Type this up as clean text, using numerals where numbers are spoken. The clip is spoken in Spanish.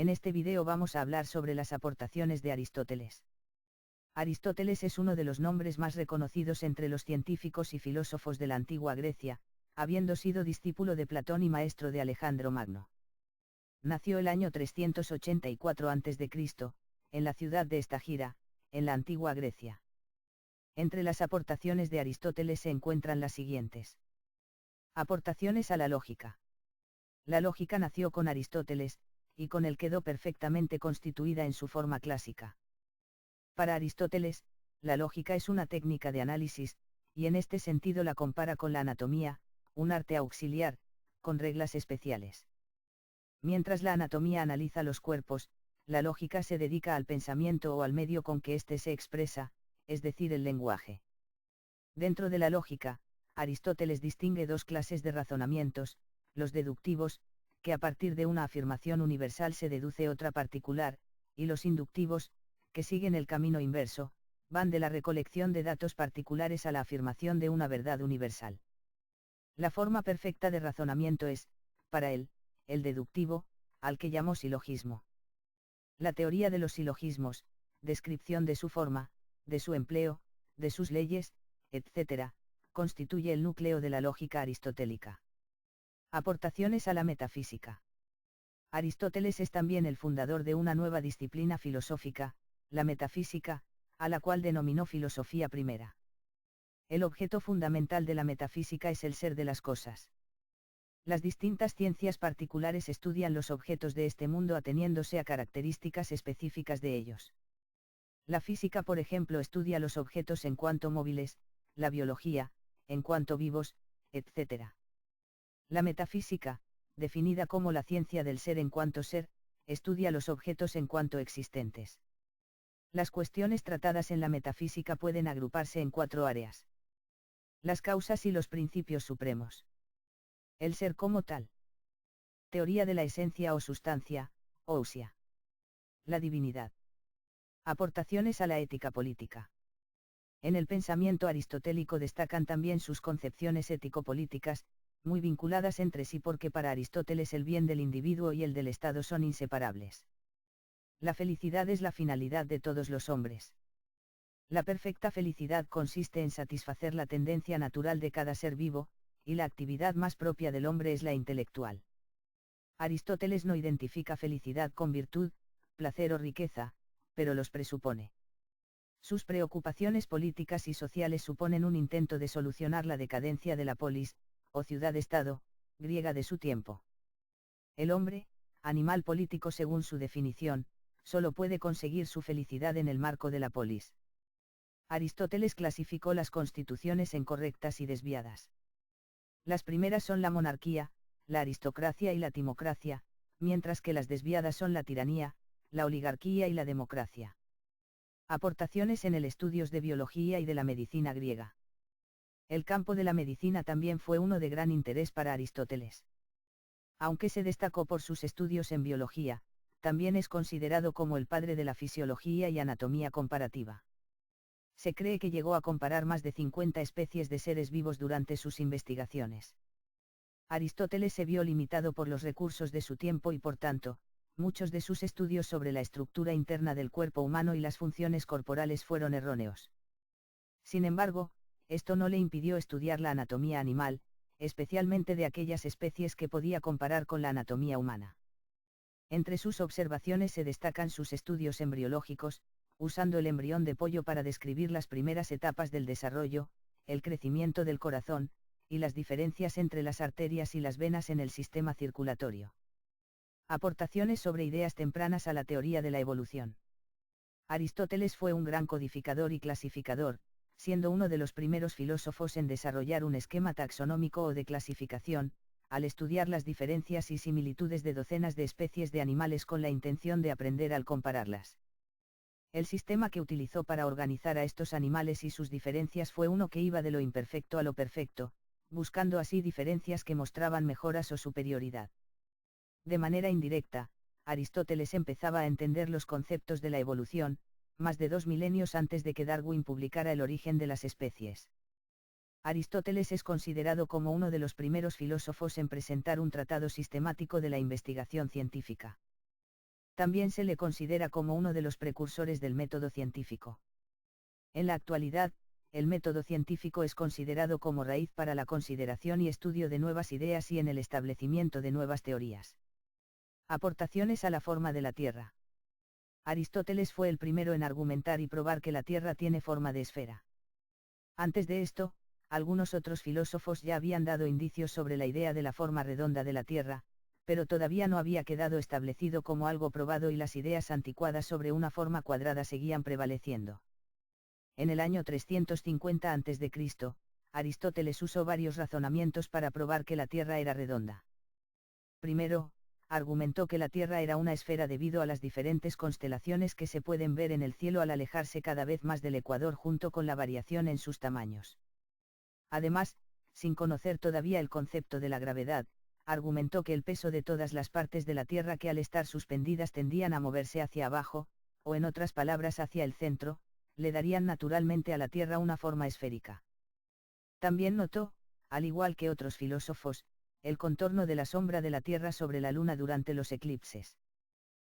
En este video vamos a hablar sobre las aportaciones de Aristóteles. Aristóteles es uno de los nombres más reconocidos entre los científicos y filósofos de la antigua Grecia, habiendo sido discípulo de Platón y maestro de Alejandro Magno. Nació el año 384 a.C., en la ciudad de Estagira, en la antigua Grecia. Entre las aportaciones de Aristóteles se encuentran las siguientes. Aportaciones a la lógica. La lógica nació con Aristóteles, y con él quedó perfectamente constituida en su forma clásica. Para Aristóteles, la lógica es una técnica de análisis, y en este sentido la compara con la anatomía, un arte auxiliar, con reglas especiales. Mientras la anatomía analiza los cuerpos, la lógica se dedica al pensamiento o al medio con que éste se expresa, es decir, el lenguaje. Dentro de la lógica, Aristóteles distingue dos clases de razonamientos, los deductivos, que a partir de una afirmación universal se deduce otra particular, y los inductivos, que siguen el camino inverso, van de la recolección de datos particulares a la afirmación de una verdad universal. La forma perfecta de razonamiento es, para él, el deductivo, al que llamó silogismo. La teoría de los silogismos, descripción de su forma, de su empleo, de sus leyes, etc., constituye el núcleo de la lógica aristotélica. Aportaciones a la metafísica. Aristóteles es también el fundador de una nueva disciplina filosófica, la metafísica, a la cual denominó filosofía primera. El objeto fundamental de la metafísica es el ser de las cosas. Las distintas ciencias particulares estudian los objetos de este mundo ateniéndose a características específicas de ellos. La física, por ejemplo, estudia los objetos en cuanto móviles, la biología, en cuanto vivos, etc. La metafísica, definida como la ciencia del ser en cuanto ser, estudia los objetos en cuanto existentes. Las cuestiones tratadas en la metafísica pueden agruparse en 4 áreas. Las causas y los principios supremos. El ser como tal. Teoría de la esencia o sustancia, ousia. La divinidad. Aportaciones a la ética política. En el pensamiento aristotélico destacan también sus concepciones ético-políticas, muy vinculadas entre sí porque para Aristóteles el bien del individuo y el del Estado son inseparables. La felicidad es la finalidad de todos los hombres. La perfecta felicidad consiste en satisfacer la tendencia natural de cada ser vivo, y la actividad más propia del hombre es la intelectual. Aristóteles no identifica felicidad con virtud, placer o riqueza, pero los presupone. Sus preocupaciones políticas y sociales suponen un intento de solucionar la decadencia de la polis, o ciudad-estado, griega de su tiempo. El hombre, animal político según su definición, solo puede conseguir su felicidad en el marco de la polis. Aristóteles clasificó las constituciones en correctas y desviadas. Las primeras son la monarquía, la aristocracia y la timocracia, mientras que las desviadas son la tiranía, la oligarquía y la democracia. Aportaciones en el estudios de biología y de la medicina griega. El campo de la medicina también fue uno de gran interés para Aristóteles. Aunque se destacó por sus estudios en biología, también es considerado como el padre de la fisiología y anatomía comparativa. Se cree que llegó a comparar más de 50 especies de seres vivos durante sus investigaciones. Aristóteles se vio limitado por los recursos de su tiempo y por tanto, muchos de sus estudios sobre la estructura interna del cuerpo humano y las funciones corporales fueron erróneos. Sin embargo, esto no le impidió estudiar la anatomía animal, especialmente de aquellas especies que podía comparar con la anatomía humana. Entre sus observaciones se destacan sus estudios embriológicos, usando el embrión de pollo para describir las primeras etapas del desarrollo, el crecimiento del corazón, y las diferencias entre las arterias y las venas en el sistema circulatorio. Aportaciones sobre ideas tempranas a la teoría de la evolución. Aristóteles fue un gran codificador y clasificador, siendo uno de los primeros filósofos en desarrollar un esquema taxonómico o de clasificación, al estudiar las diferencias y similitudes de docenas de especies de animales con la intención de aprender al compararlas. El sistema que utilizó para organizar a estos animales y sus diferencias fue uno que iba de lo imperfecto a lo perfecto, buscando así diferencias que mostraban mejoras o superioridad. De manera indirecta, Aristóteles empezaba a entender los conceptos de la evolución, más de 2 milenios antes de que Darwin publicara El origen de las especies. Aristóteles es considerado como uno de los primeros filósofos en presentar un tratado sistemático de la investigación científica. También se le considera como uno de los precursores del método científico. En la actualidad, el método científico es considerado como raíz para la consideración y estudio de nuevas ideas y en el establecimiento de nuevas teorías. Aportaciones a la forma de la Tierra. Aristóteles fue el primero en argumentar y probar que la Tierra tiene forma de esfera. Antes de esto, algunos otros filósofos ya habían dado indicios sobre la idea de la forma redonda de la Tierra, pero todavía no había quedado establecido como algo probado y las ideas anticuadas sobre una forma cuadrada seguían prevaleciendo. En el año 350 a.C., Aristóteles usó varios razonamientos para probar que la Tierra era redonda. Primero, argumentó que la Tierra era una esfera debido a las diferentes constelaciones que se pueden ver en el cielo al alejarse cada vez más del ecuador junto con la variación en sus tamaños. Además, sin conocer todavía el concepto de la gravedad, argumentó que el peso de todas las partes de la Tierra que al estar suspendidas tendían a moverse hacia abajo, o en otras palabras hacia el centro, le darían naturalmente a la Tierra una forma esférica. También notó, al igual que otros filósofos, el contorno de la sombra de la Tierra sobre la Luna durante los eclipses.